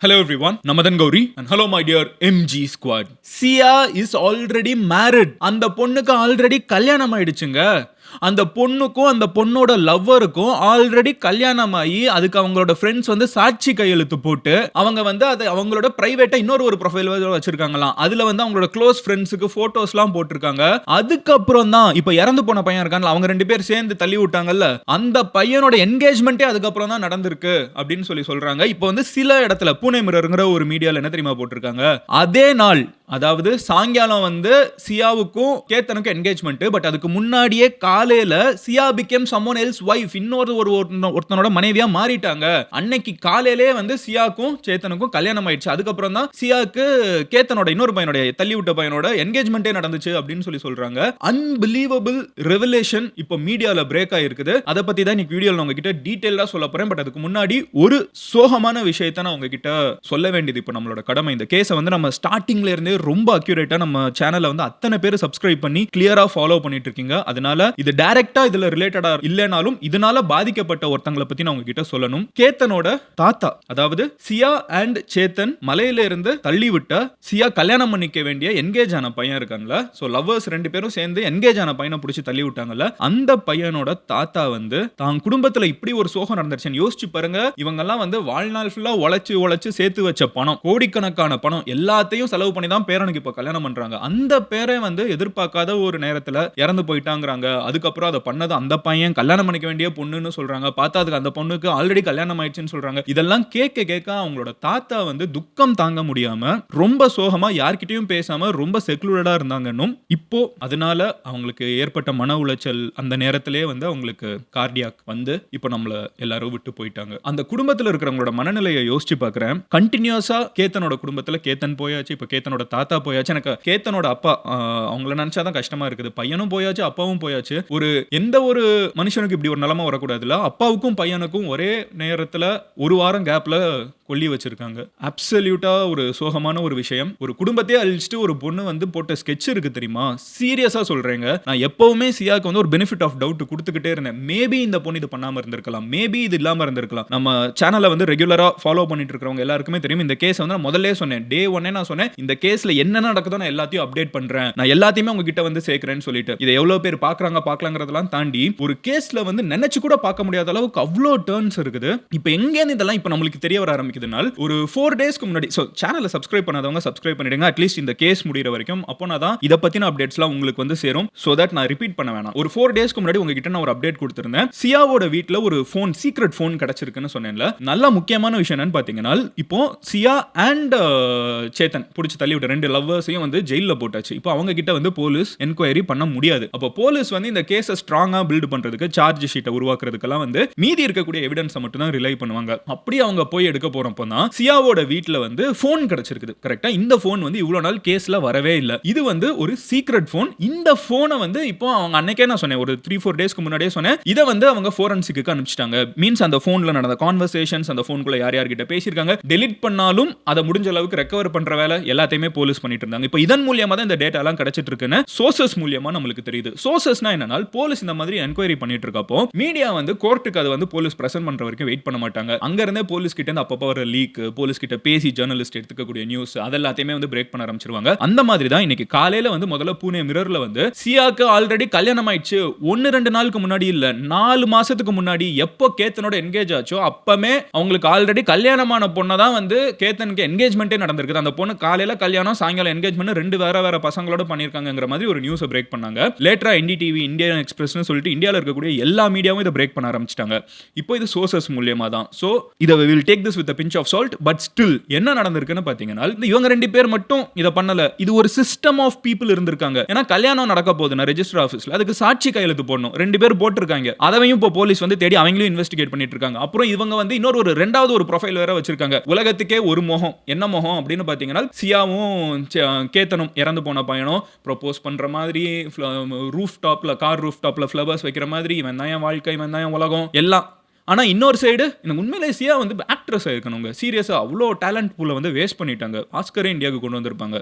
Hello everyone, Namadan Gauri and hello my dear MG squad. Sia is already married. அந்த பொண்ணுக்கு already கல்யாணம் ஆயிடுச்சுங்க. அந்த பொண்ணுக்கும் அந்த பொண்ணோட லவ்வருக்கும் ஆல்ரெடி கல்யாணம் ஆகி அதுக்கு அவங்களோட ஃப்ரெண்ட்ஸ் வந்து சாட்சி கையெழுத்து போட்டு அவங்க வந்து அதை அவங்களோட பிரைவேட்டா இன்னொரு ப்ரொஃபைல் வச்சிருக்காங்களாம். அதுல வந்து அவங்களோட க்ளோஸ் ஃப்ரெண்ட்ஸுக்கு போட்டோஸ்லாம் போட்டிருக்காங்க. அதுக்கப்புறம் தான் இப்ப இறந்து போன பையன் இருக்கான்ல, அவங்க ரெண்டு பேர் சேர்ந்து தள்ளி விட்டாங்கல்ல, அந்த பையனோட என்கேஜ்மெண்ட்டே அதுக்கப்புறம் தான் நடந்திருக்கு அப்படின்னு சொல்றாங்க. இப்போ வந்து சில இடத்துல பூனே மிரர்ங்கிற ஒரு மீடியால என்ன தெரியுமா போட்டிருக்காங்க, அதே நாள் அதாவது சாயங்காலம் வந்து சியாவுக்கும் கேத்தனுக்கும் என்கேஜ்மெண்ட். பட் அதுக்கு முன்னாடியே காலையில சியா பிகேம் சம்மோன் எல்ஸ் வைஃப், ஒருத்தனோட மனைவியா மாறிட்டாங்க. அன்னைக்கு காலையிலே வந்து சியாக்கும் சேத்தனுக்கும் கல்யாணம் ஆயிடுச்சு. அதுக்கப்புறம் தான் சியாக்கு கேத்தனோட இன்னொரு பையனோட தள்ளி விட்ட பையனோட என்கேஜ்மெண்டே நடந்துச்சு அப்படின்னு சொல்றாங்க. அன்பிலீவபிள் ரெவலேஷன் இப்போ மீடியால பிரேக் ஆயிருக்குது. அதை பத்தி தான் இன்னைக்கு வீடியோல நான் உங்ககிட்ட டீடைலா சொல்ல போறேன். பட் அதுக்கு முன்னாடி ஒரு சோகமான விஷயத்தை நான் உங்ககிட்ட சொல்ல வேண்டியது இப்போ நம்மளோட கடமை. இந்த கேஸை வந்து நம்ம ஸ்டார்டிங்ல இருந்தே ரொம்ப அக்யூரேட்டா நம்ம சேனல்ல வந்து அத்தனை பேர் சப்ஸ்கிரைப் பண்ணி கிளியரா ஃபாலோ பண்ணிட்டு இருக்கீங்க. அதனால இது டைரக்டா இதுல ரிலேட்டடா இல்லனாலும் இதனால பாதிக்கப்பட்ட ஒருத்தங்களை பத்தி நான் உங்ககிட்ட சொல்லணும். கேத்தனோட தாத்தா, அதாவது சியா அண்ட் சேத்தன் மலையில இருந்து தள்ளி விட்ட சியா கல்யாணம் பண்ணிக்க வேண்டிய என்கேஜ் ஆன பையன் இருக்கான்ல, சோ லவ்வர்ஸ் ரெண்டு பேரும் சேர்ந்து என்கேஜ் ஆன பையனை பிடிச்சி தள்ளி விட்டாங்கல்ல, அந்த பையனோட தாத்தா வந்து தான் குடும்பத்துல இப்படி ஒரு சோகம் நடந்துருச்சுன்னு யோசிச்சு பாருங்க. இவங்க எல்லாம் வந்து வாழ்நாள் ஃபுல்லா உழைச்சு சேர்த்து வச்ச பணம், கோடிக்கணக்கான பணம் எல்லாத்தையும் செலவு பண்ணி தான் பேரனுக்கு இப்ப கல்யாணம் பண்றாங்க. அந்த பேரை வந்து எதிர்பார்க்காத ஒரு நேரத்துல இறந்து போயிட்டாங்கறாங்க. அதுக்கப்புறம் அதை பண்ணது அந்த பையன் கல்யாணம் பண்ணிக்க வேண்டிய பொண்ணுன்னு சொல்றாங்க. பார்த்தா அதுக்கு அந்த பொண்ணுக்கு ஆல்ரெடி கல்யாணம் ஆயிடுச்சுன்னு சொல்றாங்க. இதெல்லாம் கேட்க அவங்களோட தாத்தா வந்து துக்கம் தாங்க முடியாம ரொம்ப சோகமா யார்கிட்டயும் பேசாம ரொம்ப செக்லூர்டா இருந்தாங்கன்னும், இப்போ அதனால அவங்களுக்கு ஏற்பட்ட மன உளைச்சல் அந்த நேரத்திலே வந்து அவங்களுக்கு கார்டியாக் வந்து இப்போ நம்மள எல்லாரும் விட்டு போயிட்டாங்க. அந்த குடும்பத்துல இருக்கிறவங்களோட மனநிலையை யோசிச்சு பார்க்கிறேன். கண்டினியூஸா கேத்தனோட குடும்பத்துல கேத்தன் போயாச்சு, இப்போ கேத்தனோட தாத்தா போயாச்சு. எனக்கு கேத்தனோட அப்பா அவங்கள நினைச்சாதான் கஷ்டமா இருக்குது. பையனும் போயாச்சு, அப்பாவும் போயாச்சு. எந்த ஒரு மனுஷனுக்கு இப்படி ஒரு நிலைமை வரக்கூடாதுல. அப்பாவுக்கும் பையனுக்கும் ஒரே நேரத்துல ஒரு வாரம் கேப்ல கொல்லி வச்சிருக்காங்க. அப்சல்யூட்டா ஒரு சோகமான ஒரு விஷயம். ஒரு குடும்பத்தையே அழிச்சிட்டு ஒரு பொண்ணு வந்து போட்ட ஸ்கெட்ச் இருக்கு தெரியுமா? சீரியஸா சொல்றேங்க. நான் எப்பவுமே சியாக்கு வந்து ஒரு பெனிஃபிட் ஆஃப் டவுட் கொடுத்துக்கிட்டே இருந்தேன். மேபி இந்த பொண்ணு இது பண்ணாம இருந்திருக்கலாம், மேபி இது இல்லாம இருந்திருக்கலாம். நம்ம சேனலை வந்து ரெகுலரா ஃபாலோ பண்ணிட்டு இருக்கிறவங்க எல்லாருக்குமே தெரியும். இந்த கேஸ் வந்து நான் முதல்ல சொன்னேன், டே ஒன்னே நான் சொன்னேன், இந்த கேஸ்ல என்ன நடக்குதோ நான் எல்லாத்தையும் அப்டேட் பண்றேன், நான் எல்லாத்தையுமே உங்ககிட்ட வந்து சேர்க்கிறேன்னு சொல்லிட்டு. இதை எவ்வளவு பேர் பார்க்கலாங்கிறதெல்லாம் தாண்டி ஒரு கேஸ்ல வந்து நினைச்சு கூட பார்க்க முடியாத அளவுக்கு அவ்வளோ டர்ன்ஸ் இருக்குது. இப்போ எங்க இதெல்லாம் இப்போ நம்மளுக்கு தெரிய வர ஆரம்பிக்குதுனால் ஒரு 4 டேஸ்க்கு முன்னாடி சேனலை சப்ஸ்கிரைப் பண்ணாதவங்க சப்ஸ்கிரைப் பண்ணிடுங்க. அட்லீஸ்ட் இந்த கேஸ் முடிகிற வரைக்கும். அப்போனா தான் இதை பத்தின அப்டேட்ஸ்லாம் உங்களுக்கு வந்து சேரும். சோ தட் நான் ரிப்பீட் பண்ண வேணாம். ஒரு 4 டேஸ்க்கு முன்னாடி உங்ககிட்ட நான் ஒரு அப்டேட் கொடுத்திருந்தேன். சியாவோட வீட்ல ஒரு ஃபோன், சீக்ரெட் ஃபோன் கிடைச்சிருக்குன்னு சொன்னேன்ல. நல்ல முக்கியமான விஷயம் என்னன்னு பாத்தீங்கன்னா, இப்போ சியா அண்ட் சேத்தன் புடிச்சு தள்ளி விட்ட ரெண்டு லவ்வர்ஸையும் வந்து ஜெயில்ல போட்டாச்சு. இப்போ அவங்க கிட்ட வந்து போலீஸ் என்கொயரி பண்ண முடியாது. அப்போ போலீஸ் வந்து இந்த கேஸை ஸ்ட்ராங்கா பில்ட் பண்றதுக்கு, சார்ஜ் ஷீட்டை உருவாக்குறதுக்கெல்லாம் வந்து மீதி இருக்கக்கூடிய எவிடன்ஸை மட்டும் தான் ரிலை பண்ணுவாங்க. அப்படி அவங்க போய் எடுக்க போறப்போ தான் சியாவோட வீட்ல வந்து ஃபோன் கிடைச்சிருக்குது. கரெக்ட்டா இந்த ஃபோன் வந்து இவ்வளவு நாள் கேஸ்ல வரவே இல்ல. இது வந்து ஒரு சீக்ரெட் ஃபோன். இந்த ஃபோனை வந்து இப்போ அவங்க அன்னைக்கே நான் சொன்னேன், ஒரு 3-4 டேஸ்க்கு முன்னாடியே சொன்னேன், இதை வந்து அவங்க ஃபோரன்சிக்கு அனுப்பிச்சிட்டாங்க. மீன்ஸ் அந்த ஃபோன்ல நடந்த கான்வர்சேஷன்ஸ், அந்த ஃபோனுக்குள்ள யார் யார்கிட்ட பேசியிருக்காங்க, டெலிட் பண்ணாலும் அதை முடிஞ்ச அளவுக்கு ரெக்கவர் பண்ற வேலை எல்லாத்தையுமே போலீஸ் பண்ணிட்டு இருந்தாங்க. இப்போ இதன் மூலமா தான் இந்த டேட்டா எல்லாம் கிடைச்சிட்டு இருக்குன்னு சோர்சஸ் மூலமா நமக்கு தெரியுது. சோர்சஸ்னா என்னன்னா, போலீஸ் இந்த மாதிரி என்கொயரி பண்ணிட்டு இருக்கப்போ மீடியா வந்து கோர்ட்டுக்கு அதை வந்து போலீஸ் பிரசன்ட் பண்ற வரைக்கும் வெயிட் பண்ண மாட்டாங்க. அங்க இருந்தே போலீஸ் கிட்ட இருந்து அப்பப்போ வர லீக், போலீஸ் கிட்ட பேசி ஜர்னலிஸ்ட் எடுத்துக்கக்கூடிய நியூஸ் அதெல்லாத்தையுமே வந்து பிரேக் பண்ண ஆரம்பிச்சிருவாங்க. அந்த மாதிரி தான் இன்னைக்கு காலையில வந்து முதல்ல பூனே மிரர்ல வந்து சியாக்கு ஆல்ரெடி கல்யாணம் ஆயிடுச்சு, 1-2 நாளுக்கு முன்னாடி இல்ல 4 மாசத்துக்கு முன்னாடி எப்போ கேத்தனோட என்கேஜ் ஆச்சோ அப்பமே அவங்களுக்கு ஆல்ரெடி கல்யாணமான பொண்ணை தான் வந்து கேத்தனுக்கு என்கேஜ்மெண்டே நடந்திருக்கு. அந்த பொண்ணு காலையில கல்யாணம், சாயங்காலம் என்கேஜ்மெண்ட், ரெண்டு வேற பசங்களோட பண்ணிருக்காங்கங்கிற மாதிரி ஒரு நியூஸை பிரேக் பண்ணாங்க. லேட்டரா என்டிடிவி, இந்தியன் எக்ஸ்பிரஸ்னு சொல்லிட்டு இந்தியாவில் இருக்கக்கூடிய எல்லா மீடியாவும் இதை பிரேக் பண்ண ஆரம்பிச்சிட்டாங்க. இப்போ இது சோர்சஸ் மூலமா தான். சோ இதை will take this with a pinch of salt, but still என்ன நடந்திருக்குன்னு பாத்தீங்கன்னா, இவங்க ரெண்டு பேர் மட்டும் இதை பண்ணல, இது ஒரு சிஸ்டம் ஆஃப் பீப்புள் இருந்திருக்காங்க. ஏன்னா கல்யாணம் நடக்க போகுதுன்னா ரெஜிஸ்டர் ஆஃபீஸ்ல அதுக்கு சாட்சி கையெழுத்து போடணும், 2 பேர் போட்டிருக்காங்க. அதையும் இப்போ போலீஸ் வந்து தேடி அவங்களும் இன்வெஸ்டிகேட் பண்ணிட்டு இருக்காங்க. அப்புறம் இவங்க வந்து இன்னொரு ரெண்டாவது ஒரு ப்ரொஃபைல் வேற வச்சிருக்காங்க. உலகத்துக்கே ஒரு முகம், என்ன முகம் அப்படின்னு பாத்தீங்கன்னா, சியாவும் கேத்தனும் இறந்து போன பையனும் ப்ரொபோஸ் பண்ற மாதிரி, ரூஃப் டாப்ல, கார் ரூஃப் டாப்ல ஃப்ளவர்ஸ் வைக்கிற மாதிரி, இவன் தான் என் வாழ்க்கை, இவன் தான் என் உலகம், எல்லாம் ஆனா இன்னொரு சைடு எனக்கு உண்மையிலே சியா வந்து ஆக்ட்ரஸ் ஆயிருக்கணுங்க. சீரியஸா அவ்வளோ டேலண்ட் பூல வந்து வேஸ்ட் பண்ணிட்டாங்க. ஆஸ்கரே இந்தியாவுக்கு கொண்டு வந்திருப்பாங்க.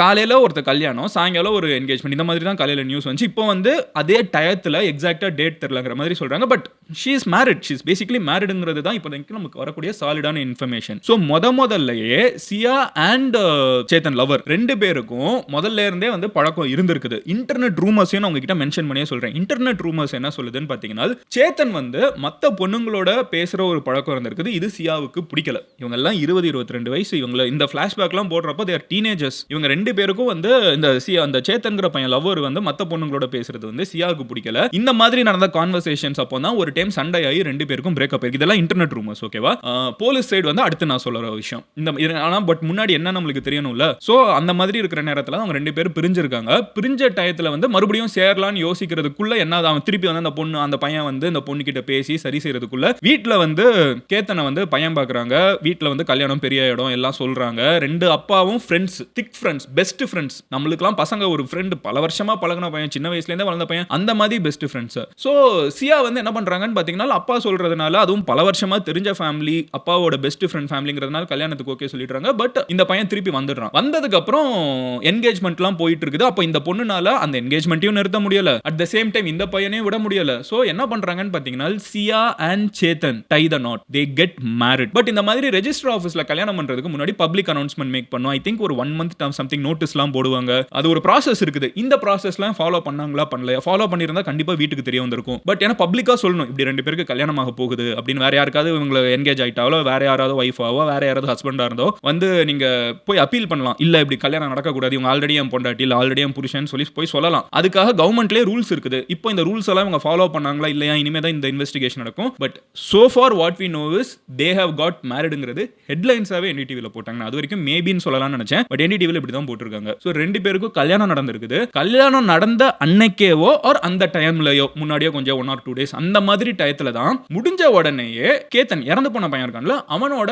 காலையில ஒருத்தர் கல்யாணம், சாயங்காலம் ஒரு என்கேஜ்மெண்ட், இந்த மாதிரி தான் காலையில நியூஸ் வந்துச்சு. இப்போ வந்து அதே டயத்துல எக்ஸாக்டா டேட் தெரியலங்கிற மாதிரி சொல்றாங்க. But she is married, she is basically மேரிடுங்கிறது தான் இப்போ நமக்கு வரக்கூடிய சாலிடான இன்ஃபர்மேஷன். ஸோ முதல்லயே சியா அண்ட் சேத்தன் லவர் 2 பேருக்கும் முதல்ல இருந்தே வந்து பழக்கம் இருந்திருக்குது. இன்டர்நெட் ரூமர்ஸையும் நான் உங்ககிட்ட மென்ஷன் பண்ணியே சொல்றேன். இன்டர்நெட் ரூமர்ஸ் என்ன சொல்லுதுன்னு பாத்தீங்கன்னா, சேத்தன் வந்து மத்த பொண்ணுங்களோட பேசுற ஒரு பழக்கம் இருந்திருக்குது. இது சியாவுக்கு பிடிக்கல. இவங்க எல்லாம் 20-22 வயசு. இவங்க இந்த ஃபிளாஷ்பேக்லாம் போடுறப்ப they are teenagers. இவங்க 2 பேருக்கும் வந்து இந்த சியா, அந்த சேத்தன்கிற பையன் லவ்வர் வந்து மத்த பொண்ணுங்களோட பேசுறது வந்து சியாவுக்கு பிடிக்கல. இந்த மாதிரி நடந்த கான்வர்சேஷன்ஸ் அப்போ தான் ஒரு டைம் சண்டை ஆகி 2 பேருக்கும் பிரேக்கப் ஆயிருக்கு. இதெல்லாம் இன்டர்நெட் ரூமர்ஸ், ஓகேவா? போலீஸ் சைடு வந்து அடுத்து நான் சொல்ற விஷயம் ஆனா பட் முன்னாடி என்ன நம்மளுக்கு தெரியணும்ல. சோ அந்த மாதிரி இருக்கிற நேரத்துல அவங்க 2 பேரும் பிரிஞ்சிருக்காங்க. பிரிஞ்ச டயத்துல வந்து மறுபடியும் சேரலாம்னு யோசிக்கிறதுக்குள்ள என்ன, அவன் திருப்பி வந்து அந்த பையன் வந்து இந்த பொண்ணு கிட்ட பேசி சரி செய்யறதுக்குள்ள வீட்ல வந்து கேத்தனை வந்து பையன் பாக்குறாங்க. வீட்ல வந்து கல்யாணம் பெரிய இடம் எல்லாம் சொல்றாங்க. 2 அப்பாவும் friends, thick friends, best friends. நம்மளுக்குலாம் பசங்க ஒரு ஃப்ரெண்ட் பல வருஷமா பழகுன பையன், சின்ன வயசுல இருந்தே வளர்ந்த பையன், அந்த மாதிரி பெஸ்ட் ஃப்ரெண்ட்ஸ். சோ சியா வந்து என்ன பண்றாங்கன்னு பாத்தீங்கன்னா, அப்பா சொல்றதுனால, அதுவும் பல வருஷமா தெரிஞ்ச ஃபேமிலி, அப்பாவோட பெஸ்ட் ஃப்ரெண்ட் ஃபேமிலிங்கிறதுனால கல்யாணத்துக்கு ஓகே சொல்லிடுறாங்க. பட் இந்த பையன் திருப்பி வந்துடுறான். வந்ததுக்கு அப்புறம் என்கேஜ்மெண்ட்லாம் போயிட்டு இருக்குது. அப்போ இந்த பொண்ணுனால அந்த என்கேஜ்மெண்ட்டையும் நிறுத்த முடியல, அட் த சேம் டைம் இந்த பையனையும் விட முடியல. சோ என்ன பண்றாங்கன்னு பாத்தீங்கன்னா, Siya and Chetan tie the knot, they get married. But இந்த மாதிரி ரெஜிஸ்டர் ஆஃபீஸ்ல கல்யாணம் பண்றதுக்கு முன்னாடி பப்ளிக் அனௌன்ஸ்மெண்ட் மேக் பண்ணும். ஐ திங்க் ஒரு 1 month சம்திங் நோட்டீஸ்லாம் போடுவாங்க. அது ஒரு ப்ராசஸ் இருக்குது. இந்த ப்ராசஸ்லாம் ஃபாலோ பண்ணாங்களா பண்ணலையா? ஃபாலோ பண்ணியிருந்தா கண்டிப்பா வீட்டுக்கு தெரிய வந்திருக்கும். பட் ஏன்னா பப்ளிக்கா சொல்லணும், இப்படி 2 பேருக்கு கல்யாணம் ஆக போகுது அப்படின்னு. வேற யாருக்காவது இவங்க என்கேஜ் ஆயிட்டாவோ, வேற யாராவது ஒய்ஃபாவோ, வேற யாராவது ஹஸ்பண்டா இருந்தோ வந்து நீங்க போய் அப்பீல் பண்ணலாம். இல்ல இப்படி கல்யாணம் நடக்கக்கூடாது, இவங்க ஆல்ரெடி என் பொண்டாட்டி, இல்ல ஆல்ரெடி என் புருஷன் சொல்லி போய் சொல்லலாம். அதுக்காக கவர்மெண்ட்லேயே ரூல்ஸ் இருக்குது. இப்போ இந்த ரூல்ஸ் எல்லாம் இவங்க ஃபாலோ பண்ணாங்களா இல்லையா, இனிமே தான் இந்த இன்வெஸ்டிகேஷன் நடக்கும். But so far what we know is they have got marriedங்கிறது ஹெட்லைன்ஸாவே NDTVல போட்டாங்க. அது வரைக்கும் மேபின்னு சொல்லலாம்னு நினைச்சேன். பட் NDTVல இப்படி தான் போட்டுருக்காங்க. ஸோ 2 பேருக்கும் கல்யாணம் நடந்திருக்குது. கல்யாணம் நடந்த அன்னைக்கேவோ ஆர் அந்த டைம்லயோ, முன்னாடியோ கொஞ்சம் 1 or 2 days அந்த மாதிரி டயத்துல தான் முடிஞ்ச உடனேயே கேத்தன் இறந்து போன பையன் இருக்கான்ல, அவனோட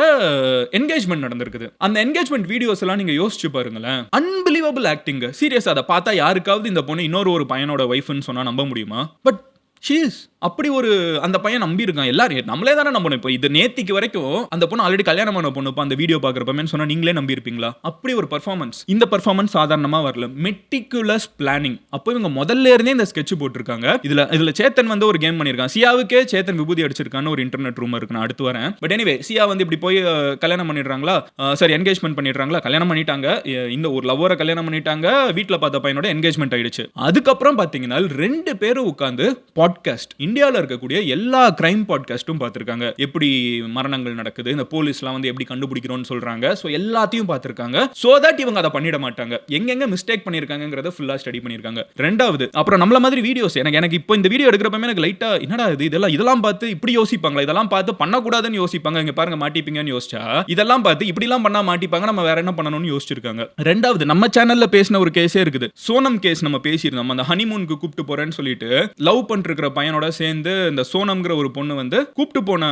என்கேஜ்மெண்ட் நடந்திருக்குது. அந்த என்கேஜ்மெண்ட் வீடியோஸ் எல்லாம் நீங்க யோசிச்சு பாருங்களேன். Unbelievable acting. சீரியஸா அதை பார்த்தா யாருக்காவது இந்த பொண்ணு இன்னொரு பையனோட வைஃப்னு சொன்னா நம்ப முடியுமா? But she is. அப்படி ஒரு அந்த பையன் நம்பி இருக்கான். எல்லாரும் நம்மளே தானே நம்பணும். இப்போ இது நேத்திக்கு வரைக்கும் அந்த பொண்ணு ஆல்ரெடி கல்யாணம் பண்ண பொண்ணு அந்த வீடியோ பார்க்குறப்பமேன்னு சொன்னா நீங்களே நம்பி இருப்பீங்களா? அப்படி ஒரு பர்ஃபார்மன்ஸ். இந்த பர்ஃபார்மன்ஸ் சாதாரணமா வரல, மெட்டிகுலஸ் பிளானிங். அப்போ இவங்க முதல்ல இருந்தே இந்த ஸ்கெட்ச் போட்டிருக்காங்க. இதுல சேத்தன் வந்து ஒரு கேம் பண்ணியிருக்கான். சியாவுக்கே சேத்தன் விபூதி அடிச்சிருக்கான்னு ஒரு இன்டர்நெட் ரூமர் இருக்கு, நான் அடுத்து வரேன். பட் எனிவே சியா வந்து இப்படி போய் கல்யாணம் பண்ணிடுறாங்களா, சரி என்கேஜ்மெண்ட் பண்ணிடுறாங்களா, கல்யாணம் பண்ணிட்டாங்க. இந்த ஒரு லவ்வரை கல்யாணம் பண்ணிட்டாங்க. வீட்டில் பார்த்த பையனோட என்கேஜ்மெண்ட் ஆயிடுச்சு. அதுக்கப்புறம் பார்த்தீங்கன்னா 2 பேரும் உட்காந்து பாட்காஸ்ட், இந்தியாவில் இருக்கக்கூடிய எல்லா கிரைம் பாட்காஸ்ட்டும் பார்த்துருக்காங்க. எப்படி மரணங்கள் நடக்குது, இந்த போலீஸ்லாம் வந்து எப்படி கண்டுபிடிக்கிறோம்னு சொல்றாங்க. ஸோ எல்லாத்தையும் பார்த்துருக்காங்க. ஸோ தட் இவங்க அதை பண்ணிட மாட்டாங்க. எங்கெங்க மிஸ்டேக் பண்ணியிருக்காங்கிறத ஃபுல்லாக ஸ்டடி பண்ணியிருக்காங்க. 2வது, அப்புறம் நம்மள மாதிரி வீடியோஸ் எனக்கு இப்போ இந்த வீடியோ எடுக்கிறப்பமே எனக்கு லைட்டா என்னடா இது, இதெல்லாம் பார்த்து இப்படி யோசிப்பாங்களா, இதெல்லாம் பார்த்து பண்ணக்கூடாதுன்னு யோசிப்பாங்க. இங்க பாருங்க மாட்டிப்பீங்கன்னு யோசிச்சா, இதெல்லாம் பார்த்து இப்படிலாம் பண்ணா மாட்டிப்பாங்க, நம்ம வேற என்ன பண்ணணும்னு யோசிச்சிருக்காங்க. 2வது, நம்ம சேனல்ல பேசின ஒரு கேஸே இருக்குது, சோனம் கேஸ். நம்ம பேசியிருந்தோம், அந்த ஹனிமூனுக்கு கூப்பிட்டு போறேன்னு சொல்லிட்டு லவ் பண்ணிருக்கிற பையனோட சேர்ந்து இந்த சோனம்ங்கிற ஒரு பொண்ணு வந்து கூப்பிட்டு போன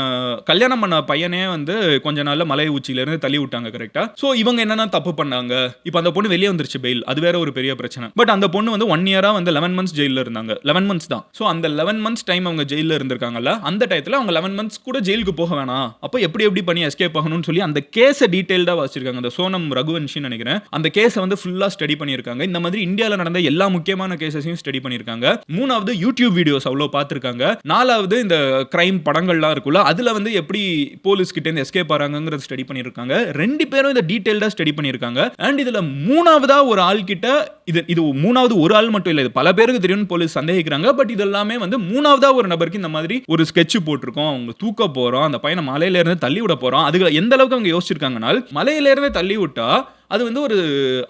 கல்யாணம் பண்ண பையனே வந்து கொஞ்ச நாள்ல மலை உச்சியில இருந்து தள்ளி விட்டாங்க. கரெக்டா? சோ இவங்க என்னன்னா தப்பு பண்ணாங்க. இப்போ அந்த பொண்ணு வெளியே வந்துருச்சு பெயில், அது வேற ஒரு பெரிய பிரச்சனை. பட் அந்த பொண்ணு வந்து 1 year வந்து 11 months ஜெயில இருந்தாங்க. 11 months தான். சோ அந்த 11 months டைம் அவங்க ஜெயில இருந்திருக்காங்கல்ல, அந்த டயத்துல அவங்க 11 months கூட ஜெயிலுக்கு போக வேணாம், அப்போ எப்படி பண்ணி எஸ்கேப் ஆகணும்னு சொல்லி அந்த கேஸை டீடைல்டா வாசிச்சிருக்காங்க. அந்த சோனம் ரகுவன்ஷின்னு நினைக்கிறேன், அந்த கேஸை வந்து ஃபுல்லா ஸ்டடி பண்ணியிருக்காங்க. இந்த மாதிரி இந்தியாவில் நடந்த எல்லா முக்கியமான கேசஸையும் ஸ்டடி பண்ணியிருக்காங்க. 3வது, யூடியூப் வீடியோஸ் அவ்வளோ பார்த்துருக்காங்க. 4வது, இந்த கிரைம் படங்கள்லாம் இருக்குல்ல, அதுல வந்து எப்படி போலீஸ் கிட்ட இருந்து எஸ்கேப் ஆறாங்கங்கறத ஸ்டடி பண்ணிருக்காங்க. 2 பேரும் இத டீடைல்டா ஸ்டடி பண்ணிருக்காங்க. அண்ட் இதுல 3வதா ஒரு ஆள் கிட்ட, இது 3வது ஒரு ஆள் மட்டும் இல்ல, இது பல பேருக்கு தெரியும்னு போலீஸ் சந்தேகிக்கிறாங்க. பட் இது எல்லாமே வந்து 3வதா ஒரு நபருக்கு இந்த மாதிரி ஒரு ஸ்கெட்ச் போட்டிருக்கோம், அவங்க தூக்க போறோம், அந்த பையனை மலையில இருந்து தள்ளி விட போறோம். அதுக்கு எந்த அளவுக்கு அவங்க யோசிச்சிருக்காங்கன்னா, மலையில இருந்து தள்ளி விட்டா அது வந்து ஒரு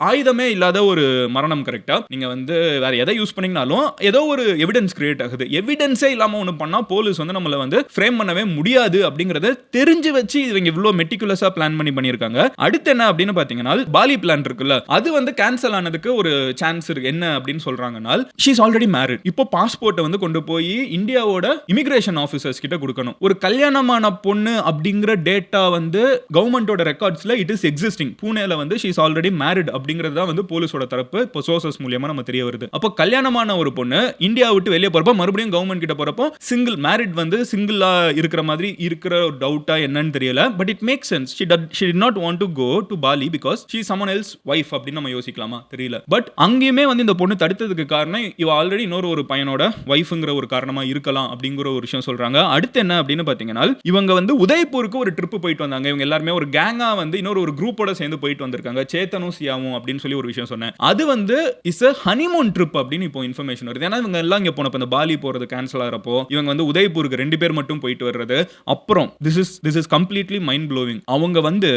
ஆயுதமே இல்லாத ஒரு மரணம். கரெக்டா? நீங்க வந்து வேற எதை யூஸ் பண்ணீங்கனாலும் ஏதோ ஒரு எவிடன்ஸ் கிரியேட் ஆகுது. எவிடன்ஸே இல்லாம ஒன்று பண்ணா போலீஸ் வந்து நம்மள வந்து ஃப்ரேம் பண்ணவே முடியாது அப்படிங்கறத தெரிஞ்சு வச்சு இவங்க இவ்வளவு மெட்டிகுலஸா பிளான் பண்ணியிருக்காங்க. அடுத்து என்ன அப்படின்னு பாத்தீங்கன்னா, பாலி பிளான் இருக்குல்ல, அது வந்து கேன்சல் ஆனதுக்கு ஒரு சான்ஸ் இருக்கு. என்ன அப்படின்னு சொல்றாங்கன்னா, ஷீ இஸ் ஆல்ரெடி மேரிட். இப்போ பாஸ்போர்ட்டை வந்து கொண்டு போய் இந்தியாவோட இமிகிரேஷன் ஆஃபீஸர்ஸ் கிட்ட கொடுக்கணும். ஒரு கல்யாணமான பொண்ணு அப்படிங்கிற டேட்டா வந்து கவர்மெண்டோட ரெக்கார்ட்ஸ்ல இட் இஸ் எக்ஸிஸ்டிங். பூனேல வந்து she is already married அப்படிங்கிறது தான் வந்து போலீஸோட தரப்பு இப்போ சோர்சஸ் மூலமா நம்ம தெரிய வருது. அப்போ கல்யாணமான ஒரு பொண்ணு இந்தியா விட்டு வெளியே போறப்போ மறுபடியும் கவர்மெண்ட் கிட்ட போறப்போ சிங்கிள் மேரிட் வந்து சிங்கிளா இருக்கிற மாதிரி இருக்கிற ஒரு டவுட்டா என்னன்னு தெரியல. But it makes sense. she did not want to go to Bali because she is someone else wife அப்படின்னு நம்ம யோசிக்கலாமா தெரியல. பட் அங்கேயுமே வந்து இந்த பொண்ணு தடுத்ததுக்கு காரணம் இவ ஆல்ரெடி இன்னொரு ஒரு பையனோட வைஃப்ங்கிற ஒரு காரணமா இருக்கலாம் அப்படிங்கிற ஒரு விஷயம் சொல்றாங்க. அடுத்து என்ன அப்படின்னு பாத்தீங்கன்னா இவங்க வந்து உதய்பூருக்கு ஒரு ட்ரிப் போயிட்டு வந்தாங்க. இவங்க எல்லாருமே ஒரு கேங்கா வந்து இன்னொரு ஒரு குரூப்போட சேர்ந்து போயிட்டு வந்திருக்காங்க. சேத்தனும் சியாவும் அப்படின்னு சொல்லி ஒரு விஷயம் சொன்னேன். அது வந்து இஸ் a honeymoon trip அப்படின்னு இப்போ இன்ஃபர்மேஷன் வருது. ஏன்னா இவங்க எல்லாம் இங்க போனப்ப இந்த பாலி போறது கேன்சல் ஆகிறப்போ இவங்க வந்து உதய்பூருக்கு 2 பேர் மட்டும் போயிட்டு வர்றது. அப்புறம் this is completely mind blowing. அவங்க வந்து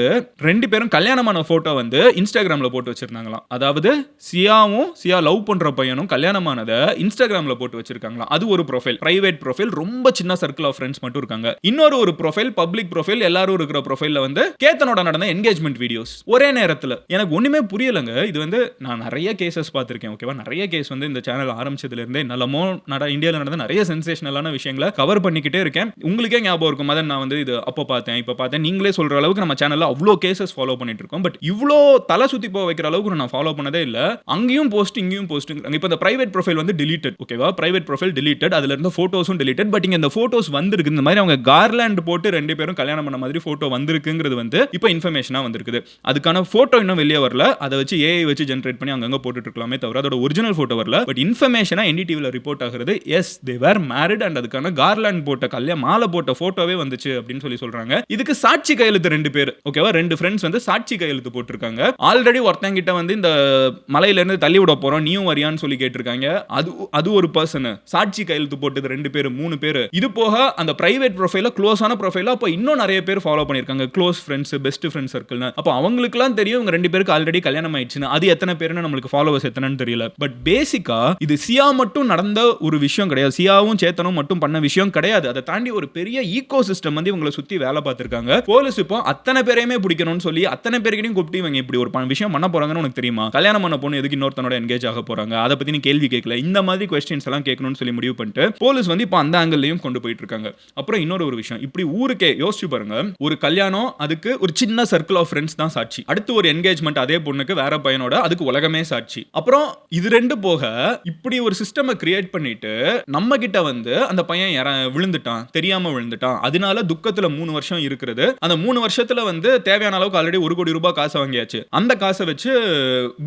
2 பேரும் கல்யாணமான போட்டோ வந்து இன்ஸ்டாகிராம்ல போட்டு வச்சிருந்தாங்களாம். அதாவது சியா லவ் பண்ற பையனும் கல்யாணமானத இன்ஸ்டாகிராம்ல போட்டு வச்சிருக்காங்களாம். அது ஒரு ப்ரொஃபைல், பிரைவேட் ப்ரொஃபைல், ரொம்ப சின்ன சர்க்கிள் ஆஃப் ஃப்ரெண்ட்ஸ் மட்டும் இருக்காங்க. இன்னொரு ஒரு ப்ரொஃபைல், பப்ளிக் ப்ரொஃபைல், எல்லாரும் இருக்கிற ப்ரொஃபைல்ல வந்து கேத்தனோட நடந்த என்கேஜ்மெண்ட் வீடியோஸ் ஒரே நேரத்துல. எனக்கு ஒண்ணுமே புரியலங்க. இது வந்து நான் நிறைய கேசஸ் பார்த்திருக்கேன். ஓகேவா, நிறைய கேஸ் வந்து இந்த சேனல் ஆரம்பிச்சதுல இருந்தே நல்லமோ இந்தியாவில் நடந்த நிறைய சென்சேஷனலான விஷயங்களை கவர் பண்ணிக்கிட்டே இருக்கேன். உங்களுக்கே ஞாபகம் இருக்கும், மதன் நான் வந்து இது அப்போ பார்த்தேன் இப்போ பார்த்தேன் நீங்களே சொல்ற அளவுக்கு நம்ம சேனல்ல அவ்வளோ கேசஸ் ஃபாலோ பண்ணிட்டு இருக்கோம். பட் இவ்வளோ தலை சுத்தி போக வைக்கிற அளவுக்கு நான் ஃபாலோ பண்ணதே இல்லை. அங்கேயும் போஸ்ட் இங்கேயும் போஸ்ட். இப்போ இந்த பிரைவேட் ப்ரொஃபைல் வந்து டிலீட்டட். ஓகேவா, பிரைவேட் ப்ரொஃபைல் டிலீட்டட். அதுல இருந்த போட்டோஸும் டிலீட்டட். பட் இங்க இந்த போட்டோஸ் வந்திருக்கு. இந்த மாதிரி அவங்க கார்லாண்ட் போட்டு 2 பேரும் கல்யாணம் பண்ண மாதிரி போட்டோ வந்திருக்குங்கிறது வந்து இப்போ இன்ஃபர்மேஷனா வந்திருக்குது. அதுக்கான போட்டோ இன்னும் வெளியே வரல. அதை வச்சு ஏஐ வச்சு ஜென்ரேட் பண்ணி அங்கங்க போட்டுட்டு இருக்கலாமே தவிர அதோட ஒரிஜினல் போட்டோ வரல. பட் இன்ஃபர்மேஷனா என்டிடிவில ரிப்போர்ட் ஆகுறது as they were married and அதுக்கான கார்லாண்ட் போட்ட மாலை போட்ட போட்டோவே வந்துச்சு அப்படின்னு சொல்லி சொல்றாங்க. இதுக்கு சாட்சி கையெழுத்து 2 பேர். ஓகேவா, 2 ஃப்ரெண்ட்ஸ் வந்து சாட்சி கையெழுத்து போட்டிருக்காங்க. ஆல்ரெடி ஒருத்தங்கிட்ட வந்து இந்த மலையில இருந்து தள்ளி விட போறோம் நீயும் வரியான்னு சொல்லி கேட்டிருக்காங்க. அது ஒரு பர்சன் சாட்சி கையெழுத்து போட்டது 2 பேர் 3 பேர். இது போக அந்த பிரைவேட் ப்ரொஃபைல க்ளோஸான ப்ரொஃபைல அப்ப இன்னும் நிறைய பேர் ஃபாலோ பண்ணிருக்காங்க. க்ளோஸ் ஃப்ரெண்ட்ஸ், பெஸ்ட் ஃப்ரெண்ட் சர்க்கிள்னு. அப்ப அவங்களுக்குலாம் தெரியும் இவங்க 2 பேருக்கு ஆல்ரெடி கல்யாணம் ஆயிடுச்சுன்னு. அது எத்தனை பேர்னு நம்மளுக்கு ஃபாலோவர்ஸ் எத்தனைன்னு தெரியல. பட் பேசிக்கா இது சியா மட்டும் நடந்த ஒரு விஷயம் கிடையாது. சியாவும் சேத்தனும் மட்டும் பண்ண விஷயம் கிடையாது. அதை தாண்டி ஒரு பெரிய ஈகோ சிஸ்டம் வந்து இவங்களை சுத்தி வேலை பார்த்திருக்காங்க. போலீஸ் இப்போ அத்தனை பேரையுமே பிடிக்கணும்னு சொல்லி அத்தனை பேர்கிட்டையும் கூப்பிட்டு இவங்க இப்படி ஒரு விஷயம் பண்ண போறாங்கன்னு உனக்கு தெரியுமா? கல்யாணம் பண்ண பொண்ணு எதுக்கு இன்னொருத்தனோட என்கேஜ் ஆக போறாங்க? அதை பத்தி நீ கேள்வி கேட்கல. இந்த மாதிரி கொஸ்டின்ஸ் எல்லாம் கேட்கணும்னு சொல்லி முடிவு பண்ணிட்டு போலீஸ் வந்து இப்போ அந்த ஆங்கிள்லயும் கொண்டு போயிட்டு இருக்காங்க. அப்புறம் இன்னொரு ஒரு விஷயம், இப்படி ஊருக்கே யோசிச்சு பாருங்க, ஒரு கல்யாணம் அதுக்கு ஒரு சின்ன சர்க்கிள் ஆஃப் ஃப்ரெண்ட்ஸ் தான் சாட்சி. அடுத்து ஒரு என்கேஜ்மெண்ட் அதே பொண்ணுக்கு வேற பையனோட, அதுக்கு உலகமே சாட்சி. அப்புறம் இது 2 போக இப்படி ஒரு சிஸ்டம் கிரியேட் பண்ணிட்டு நம்ம கிட்ட வந்து அந்த பையன் விழுந்துட்டான், தெரியாம விழுந்துட்டான், அதனால துக்கத்துல 3 வருஷம் இருக்கிறது. அந்த 3 வருஷத்துல வந்து தேவையான அளவுக்கு ஆல்ரெடி 1 கோடி ரூபாய் காசு வாங்கியாச்சு. அந்த காசை வச்சு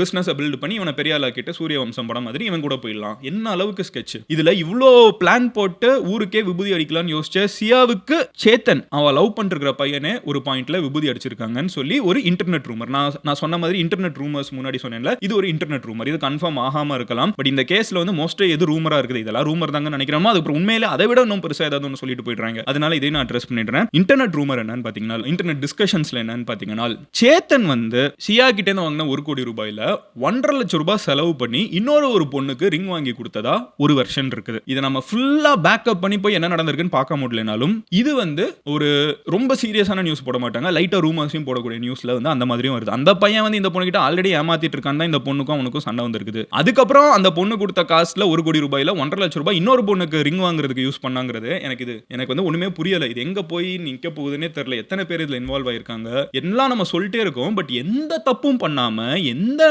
பிசினஸ் பில்ட் பண்ணி இவனை பெரிய ஆளாக்கிட்டு சூரிய வம்சம் படம் மாதிரி இவன் கூட போயிடலாம். என்ன அளவுக்கு ஸ்கெட்ச். இதுல இவ்ளோ பிளான் போட்டு ஊருக்கே விபூதி அடிக்கலாம்னு யோசிச்ச சியாவுக்கு சேத்தன் அவ லவ் பண்ணிருக்கிற பையனே ஒரு பாயிண்ட்ல விபூதி அடிச்சிருக்காங்கன்னு சொல்லி ஒரு இன்டர்நெட் ரூமர். நான் சொன்ன மாதிரி இன்டர்நெட் ரூமர்ஸ் முன்னாடி சொன்னேன்ல, இது ஒரு இன்டர்நெட் ரூமர். இது கன்ஃபார்ம் ஆகாம இருக்கலாம். பட் இந்த கேஸ்ல வந்து மோஸ்ட்லி எது ரூமரா இருக்குது, இதெல்லாம் ரூமர் தாங்க நினைக்கிறோமோ அது உண்மையில அதை விட இன்னும் பெருசா ஏதாவது ஒன்று சொல்லிட்டு போயிடுறாங்க. அதனால இதை நான் அட்ரஸ் பண்ணிடுறேன். இன்டர்நெட் ரூமர் என்னன்னு பாத்தீங்கன்னா, இன்டர்நெட் டிஸ்கஷன்ஸ்ல என்னன்னு பாத்தீங்கன்னா, சேத்தன் வந்து சியா கிட்ட இருந்து வாங்கின 1 கோடி ரூபாயில 1.5 லட்சம் ரூபாய் செலவு பண்ணி இன்னொரு ஒரு பொண்ணுக்கு ரிங் வாங்கி கொடுத்ததா ஒரு வெர்ஷன் இருக்குது. இதை நம்ம ஃபுல்லா பேக்கப் பண்ணி போய் என்ன நடந்திருக்குன்னு பார்க்க முடியலனாலும் இது வந்து ஒரு ரொம்ப சீரியஸான நியூஸ் போட மாட்டாங்க, லைட்டா ரூமர்ஸையும் போடக்கூடிய நியூஸ்ல வந்து அந்த மாதிரியும் வருது. அந்த பையன் வந்து இந்த பொண்ணு கிட்ட ஆல்ரெடி ஏமாத்திட்டு இருக்கான், இந்த பொண்ணுக்கும் அவனுக்கும் சண்டை வந்திருக்குது. அதுக்கப்புறம் அந்த பொண்ணு கொடுத்த காசுல 1 கோடி ரூபாயில 1.5 லட்சம் ரூபாய் இன்னொரு பொண்ணுக்கு ரிங் வாங்குறதுக்கு யூஸ் பண்ணாங்கிறது எனக்கு வந்து ஒண்ணுமே புரியல. இது எங்க போய் நிக்க போகுதுன்னே தெரியல. எத்தனை பேர் இதுல இன்வால்வ் ஆயிருக்காங்க எல்லாம் நம்ம சொல்லிட்டே இருக்கோம். பட் எந்த தப்பும் பண்ணாம எந்த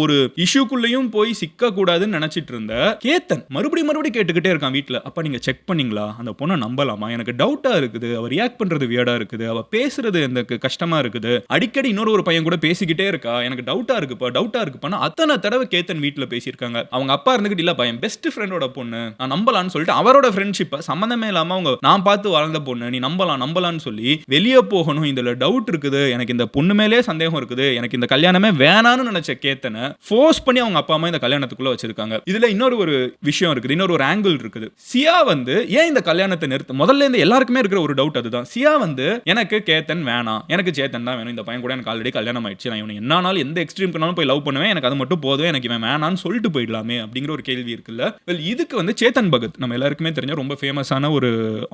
ஒரு இஷ்யூக்குள்ளேயும் போய் சிக்க கூடாதுன்னு நினைச்சிட்டு இருந்த கேத்தன் மறுபடியும் கேட்டுக்கிட்டே இருக்கான் வீட்டுல. அப்ப நீங்க செக் பண்ணீங்களா, அந்த பொண்ணை நம்பலாமா? எனக்கு டவுட்டா இருக்குது, அவ ரியாக்ட் பண்றது வியர்டா இருக்குது, அவ பேசுறது எனக்கு கஷ்டமா இருக்குது, அடிக்கடி இன்னொரு பையன் கூட பேசிக்கிட்டே இருக்கா, எனக்கு டவுட்டா இருக்குப்பா அத்தனை தடவை கேத்தன் வீட்டுல பேசியிருக்காங்க. அவங்க அப்பா இருந்துகிட்டு இல்ல பையன் பெஸ்ட் ஃப்ரெண்டோட பொண்ணு நான் நம்பலான்னு சொல்லிட்டு அவரோட ஃப்ரெண்ட்ஷிப் சம்பந்தமே இல்லாம அவங்க நான் பார்த்து வளர்ந்த பொண்ணு நீ நம்பலான்னு சொல்லி வெளியே போகணும், இதுல டவுட் இருக்குது, எனக்கு இந்த பொண்ணு மேலே சந்தேகம் இருக்குது, எனக்கு இந்த கல்யாணமே வேணான்னு நினைச்ச கேத்தனை ஃபோர்ஸ் பண்ணி அவங்க அப்பா அம்மா இந்த கல்யாணத்துக்குள்ள வச்சிருக்காங்க. இதுல இன்னொரு ஒரு விஷயம் இருக்குது, இன்னொரு ஒரு ஆங்கிள் இருக்குது. சியா வந்து ஏன் இந்த கல்யாணத்தை நிறுத்த முதல்ல இருந்து எல்லாருக்குமே இருக்கிற ஒரு டவுட் அதுதான். சியா வந்து எனக்கு கேத்தன் வேணாம், எனக்கு சேத்தன் தான் வேணும், இந்த பையன் கூட எனக்கு ஆல்ரெடி கல்யாணம் ஆயிடுச்சு, நான் இவனை என்னானாலும் எந்த எக்ஸ்ட்ரீம்க்குனாலும் போய் லவ் பண்ணுவேன், எனக்கு அது மட்டும் போதும், எனக்கு இவன் வேணான்னு சொல்லிட்டு போயிடலாமே அப்படிங்கிற ஒரு கேள்வி இருக்குல்ல. இதுக்கு வந்து சேத்தன் பகத் நம்ம எல்லாருக்குமே தெரிஞ்ச ரொம்ப ஃபேமஸான ஒரு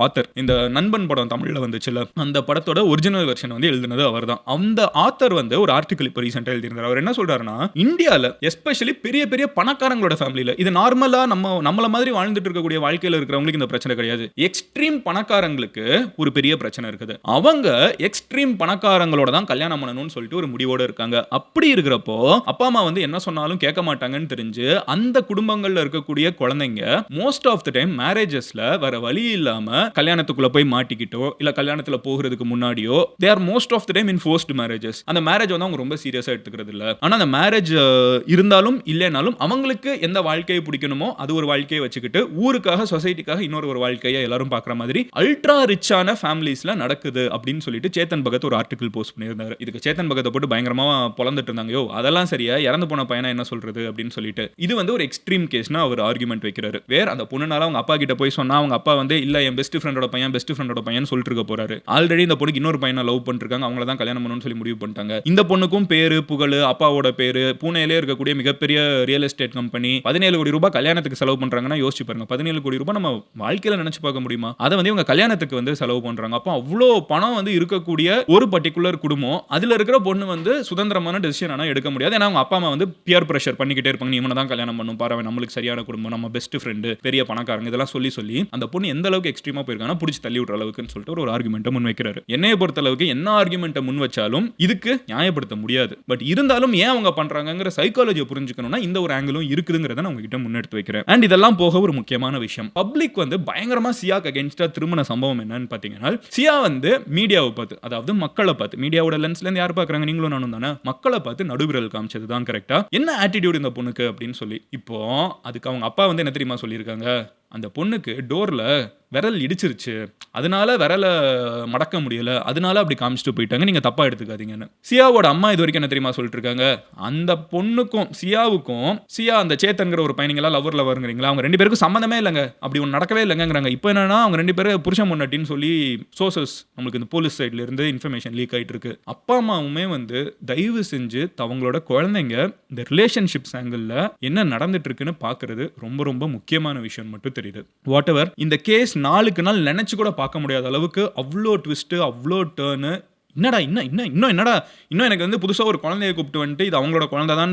ஆத்தர். இந்த நண்பன் படம் தமிழ்ல வந்துச்சுல, அந்த படத்தோட ஒரிஜினல் வெர்ஷன் வந்து எழுதினது அவர்தான். அந்த ஆத்தர் வந்து ஒரு ஆர்டிகல் இப்போ ரீசெண்டா எழுதியிருந்தார். அவர் என்ன சொல்றாருன்னா, இந்தியால எஸ்பெஷலி பெரிய பெரிய பணக்காரங்களோட ஃபேமிலியில, இது நார்மலா நம்மள மாதிரி வாழ்ந்துட்டு இருக்கக்கூடிய வாழ்க்கையில இருக்கிறவங்களுக்கு இந்த பிரச்சனை கிடையாது. எக்ஸ்ட்ரீம் பணக்காரங்களுக்கு ஒரு பெரிய பிரச்சனை இருக்குது. அவங்க எக்ஸ்ட்ரீம் பணக்காரங்களோட தான் கல்யாணம் பண்ணணும்னு சொல்லிட்டு ஒரு முடிவோட ஃபேமிலியோட இருக்காங்க. அப்படி இருக்கிறப்போ அப்பா அம்மா வந்து என்ன சொன்னாலும் கேட்க மாட்டாங்கன்னு தெரிஞ்சு அந்த குடும்பங்கள்ல இருக்கக்கூடிய குழந்தைங்க மோஸ்ட் ஆஃப் த டைம் மேரேஜஸ்ல வேற வழி இல்லாம கல்யாணத்துக்குள்ள போய் மாட்டிக்கிட்டோ இல்ல கல்யாணத்துல போகிறதுக்கு முன்னாடியோ they are most of the time in forced marriages. அந்த மேரேஜ் வந்து அவங்க ரொம்ப சீரியஸா எடுத்துக்கிறது இல்ல. ஆனா அந்த மேரேஜ் இருந்தாலும் இல்லைனாலும் அவங்களுக்கு எந்த வாழ்க்கையை பிடிக்கணுமோ அது ஒரு வாழ்க்கையை வச்சுக்கிட்டு ஊருக்காக சொசைட்டிக்காக இன்னொரு ஒரு வாழ்க்கையை எல்லாரும் பார்க்குற மாதிரி அல்ட்ரா ரிச்சான ஃபேமிலிஸ்ல நடக்குது அப்படின்னு சொல்லிட்டு சேத்தன் பகத் ஒரு ஆர்டிகல் போஸ்ட் பண்ணியிருந்தாரு. இதுக்கு சேத்தன் பகத்தை போட்டு பயங்கரமா பொளந்துட்டு இருந்தாங்க. யோ அதெல்லாம் சரியா, இறந்து போன பையனா என்ன சொல்றது அப்படின்னு சொல்லிட்டு. இது வந்து ஒரு எக்ஸ்ட்ரீம் கேஸ்னா அவர் ஆர்குமெண்ட் வைக்கிறாரு. வேற அந்த பொண்ணுனால அவங்க அப்பா கிட்ட போய் சொன்னா அவங்க அப்பா வந்து இல்ல என் பெஸ்ட் ஃப்ரெண்டோட பையன் சொல்லிட்டு இருக்க போறாரு. ஆல்ரெடி இந்த பொண்ணுக்கு இன்னொரு பையனை லவ் பண்ணிருக்காங்க, அவங்கள தான் கல்யாணம் பண்ணணும்னு சொல்லி முடிவு பண்ணிட்டாங்க. இந்த பொண்ணுக்கும் பேரு புகழ் அப்பாவோட பேரு, பூனேலே இருக்கக்கூடிய மிகப்பெரிய ரியல் எஸ்டேட் கம்பெனி 17 கோடி ரூபாய் கல்யாணத்துக்கு செலவு பண்றாங்கன்னா யோசிச்சு பாருங்க. 17 கோடி ரூபாய் நம்ம வாழ்க்கையில நினைச்சு பார்க்க முடியுமா? அதை வந்து இவங்க கல்யாணத்துக்கு வந்து செலவு பண்றாங்க. அப்போ அவ்வளோ பணம் வந்து இருக்கக்கூடிய ஒரு பர்டிகுலர் குடும்பம், அதுல இருக்கிற பொண்ணு வந்து சுதந்திரமான டெசிஷன் ஆனா எடுக்க முடியாது. ஏன்னா அவங்க அப்பா அம்மா வந்து பியர் பிரஷர் பண்ணிக்கிட்டே இருப்பாங்க. நீ இவனை தான் கல்யாணம் பண்ணும், பாரு நம்மளுக்கு சரியான குடும்பம், நம்ம பெஸ்ட் ஃப்ரெண்டு, பெரிய பணக்காரங்க, இதெல்லாம் சொல்லி அந்த பொண்ணு எந்த அளவுக்கு எக்ஸ்ட்ரீமா போயிருக்காங்கன்னா பிடிச்சி தள்ளி விடுற அளவுக்குன்னு சொல்லிட்டு ஒரு ஆர்குமெண்ட்டை முன் வைக்கிறாரு. என்னைய பொறுத்த அளவுக்கு என்ன ஆர்குமெண்ட்டை முன் வச்சாலும் இதுக்கு நியாயப்படுத்த முடியாது. பட் இருந்தாலும் ஏன் அவங்க பண்றாங்கங்கிற சைக்காலஜியை புரிஞ்சுக்கணும்னா இந்த ஒரு ஆங்கிளும் இருக்குதுங்கிறத நான் உங்ககிட்ட முன்னெடுத்து வைக்கிறேன். அண்ட் இதெல்லாம் போக ஒரு முக்கியமான விஷயம், பப்ளிக் வந்து பயங்கரமா சியாக்கு அகைன்ஸ்டா திரும்பின சம்பவம் என்னன்னு பாத்தீங்கன்னா, சியா வந்து மீடியாவை பார்த்து, அதாவது மக்களை பார்த்து, மீடியாவோட லென்ஸ்ல இருந்து யார் பாக்குறாங்க, நீங்களும் நானும் தானே, மக்களை பார்த்து நடுவிரல் காமிச்சது தான் கரெக்டா. என்ன ஆட்டிடியூட் இந்த பொண்ணுக்கு அப்படின்னு சொல்லி. இப்போ அதுக்கு அவங்க அப்பா வந்து என்ன தெரியுமா சொல்லியிருக்காங்க, அந்த பொண்ணுக்கு டோர்ல விரல் இடிச்சிருச்சு, அதனால விரல மடக்க முடியல, அதனால அப்படி காமிச்சிட்டு போயிட்டாங்க, நீங்க தப்பா எடுத்துக்காதீங்கன்னு. சியாவோட அம்மா இது வரைக்கும் என்ன தெரியுமா சொல்லிட்டு இருக்காங்க, அந்த பொண்ணுக்கும் சியாவுக்கும், சியா அந்த சேத்தன்கிற ஒரு பையனிங்களா லவருங்கிறீங்களா, அவங்க ரெண்டு பேருக்கும் சம்மந்தமே இல்லைங்க, அப்படி ஒன்று நடக்கவே இல்லைங்கிறாங்க. இப்போ என்னன்னா அவங்க ரெண்டு பேரும் புருஷன் பொண்டாட்டின்னு சொல்லி சோர்சஸ் நம்மளுக்கு இந்த போலீஸ் சைட்ல இருந்து இன்ஃபர்மேஷன் லீக் ஆயிட்டு இருக்கு. அப்பா அம்மாவுமே வந்து தயவு செஞ்சு அவங்களோட குழந்தைங்க இந்த ரிலேஷன்ஷிப்ஸ் ஆங்கிள் என்ன நடந்துட்டு இருக்குன்னு பாக்குறது ரொம்ப ரொம்ப முக்கியமான விஷயம் மட்டும் தெரியுது. வாட் எவர் இந்த கேஸ் நாளுக்கு நாள் நினைச்சு கூட பார்க்க முடியாத அளவுக்கு அவ்வளோ ட்விஸ்ட், அவ்வளோ டர்னு. என்னடா இன்னும் எனக்கு வந்து புதுசாக ஒரு குழந்தைய கூப்பிட்டு வந்துட்டு இது அவங்களோட குழந்தை தான்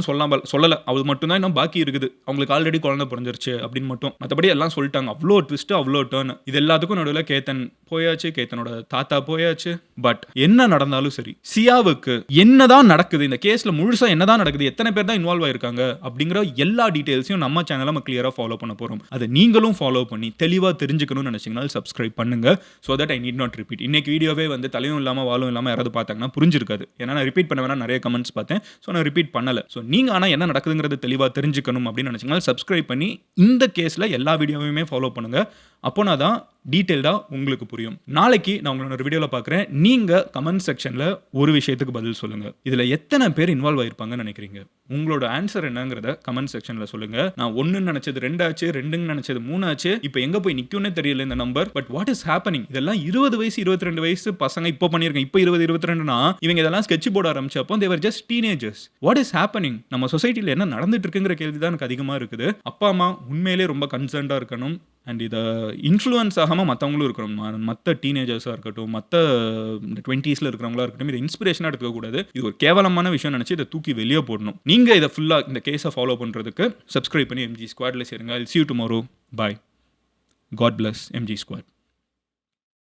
சொல்லலை, அது மட்டும் தான் இன்னும் பாக்கி இருக்குது, அவங்களுக்கு ஆல்ரெடி குழந்தை பிறந்துருச்சு அப்படின்னு மட்டும், மற்றபடி எல்லாம் சொல்லிட்டாங்க. அவ்வளோ ட்விஸ்ட், அவ்வளோ டர்ன். இது எல்லாத்துக்கும் நடுவில் கேத்தன் போயாச்சு, கேத்தனோட தாத்தா போயாச்சு. பட் என்ன நடந்தாலும் சரி, சியாவுக்கு என்னதான் நடக்குது இந்த கேஸ்ல, முழுசா என்னதான் நடக்குது, எத்தனை பேர் தான் இன்வால்வ் ஆயிருக்காங்க அப்படிங்கிற எல்லா டீடைல்ஸையும் நம்ம சேனலை நம்ம கிளியரா ஃபாலோ பண்ண போறோம். அதை நீங்களும் ஃபாலோ பண்ணி தெளிவா தெரிஞ்சுக்கணும்னு நினைச்சீங்கன்னா சப்ஸ்கிரைப் பண்ணுங்க. So that I need not repeat. இன்னைக்கு வீடியோவே வந்து தலையும் இல்லாமல் வாழும் இல்லாமல் யாராவது பார்த்தாங்கன்னா புரிஞ்சிருக்காது. ஏன்னா நான் ரிப்பீட் பண்ண வேணா நிறைய கமெண்ட்ஸ் பார்த்தேன். ஸோ நான் ரிப்பீட் பண்ணல. ஸோ நீங்க ஆனால் என்ன நடக்குதுங்கிறது தெளிவாக தெரிஞ்சுக்கணும் அப்படின்னு நினைச்சீங்கன்னா சப்ஸ்கிரைப் பண்ணி இந்த கேஸில் எல்லா வீடியோவையுமே ஃபாலோ பண்ணுங்க. அப்போனா தான் டீட்டெயில்டாக உங்களுக்கு புரியும். நாளைக்கு நான் உங்களோட ஒரு வீடியோவில் பார்க்குறேன். நீங்கள் கமெண்ட் செக்ஷனில் ஒரு விஷயத்துக்கு பதில் சொல்லுங்கள். இதில் எத்தனை பேர் இன்வால்வ் ஆயிருப்பாங்கன்னு நினைக்கிறீங்க? உங்களோட ஆன்சர் என்னங்கிறத கமெண்ட் செக்ஷனில் சொல்லுங்கள். நான் 1 நினச்சது 2 ஆச்சு, 2 நினச்சது 3 ஆச்சு, இப்போ எங்கே போய் நிற்கும்னே தெரியல இந்த number. But what is happening? இதெல்லாம் 20 வயசு 22 வயசு பசங்க இப்போ பண்ணியிருக்கேன். இப்போ 20 22னா இவங்க இதெல்லாம் ஸ்கெட்ச் போர்ட் ஆரம்பிச்சப்போ they were just teenagers. What is happening? நம்ம சொசைட்டியில் என்ன நடந்துட்டு இருக்குங்கிற கேள்வி தான் எனக்கு அதிகமாக இருக்குது. அப்பா அம்மா உண்மையிலே ரொம்ப கன்சர்ன்டாக இருக்கணும். அண்ட் இதை இன்ஃப்ளூயன்ஸ் ஆகாமல் மற்றவங்களும் இருக்கணும். மற்ற டீனேஜர்ஸாக இருக்கட்டும், மற்ற 20ஸ்ல இருக்கிறவங்களா இருக்கட்டும், இதை இன்ஸ்பிரேஷனாக எடுத்துக்கக்கூடாது. இது ஒரு கேவலமான விஷயம் நினச்சி இதை தூக்கி வெளியே போடணும். நீங்கள் இதை ஃபுல்லாக இந்த கேஸை ஃபாலோ பண்ணுறதுக்கு சப்ஸ்கிரைப் பண்ணி MG ஸ்குவாட்ல சேருங்க. I'll see you tomorrow. Bye. God bless MG Squad.